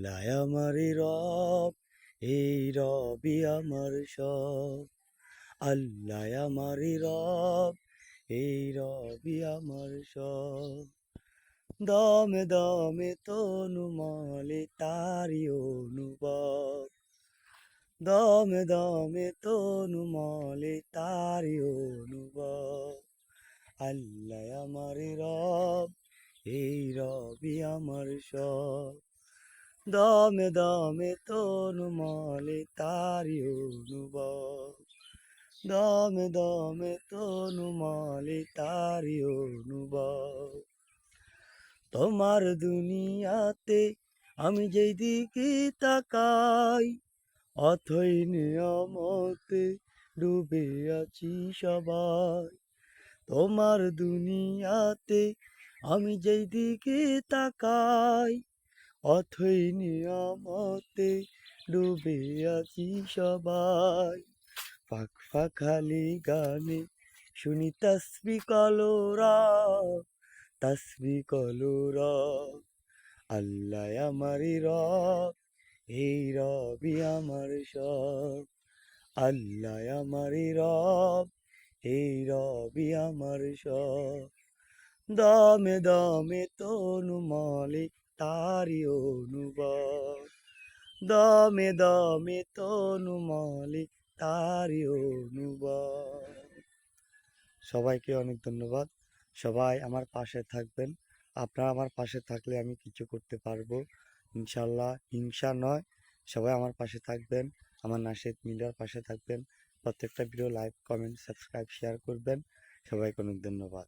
আল্লাহ আমারই রব, এই রবি আমার সব। আল্লাহ আমারই রব, এই রবি আমার সব। দমে দমে তনু মলে তারি অনুভব, দমে দমে তনু মলে তারি অনুভব। আল্লাহ আমারই রব, এই রবি আমার সব। দমে দমে তনু মলে তারি অনুভব, দমে দমে তনু মলে তারি অনুভব। তোমার দুনিয়াতে আমি যেই দিকে তাকাই, অথই নিয়ামতে ডুবে আছি সবাই। তোমার দুনিয়াতে আমি যেই দিকে তাকাই, অথই নিয়ামতে ডুবে আছি সবাই। ফাঁক ফাঁকালি গানে শুনি তসবি কলোরা, তসবি কলোরা। আল্লাহ আমারই রব, এই রবি আমার সব। আল্লাহ আমারই রব, এই রবি আমার সব। দমে দমে তনু মলে তারি অনুভব, দমে দমে তনু মলে তারি অনুভব। সবাইকে অনেক ধন্যবাদ। সবাই আমার পাশে থাকবেন। আপনারা আমার পাশে থাকলে আমি কিছু করতে পারবো ইনশাল্লাহ। হিংসা নয়, সবাই আমার পাশে থাকবেন, আমার নাশিদ মিডিয়ার পাশে থাকবেন। প্রত্যেকটা video like, comment, subscribe, share করবেন। সবাইকে অনেক ধন্যবাদ।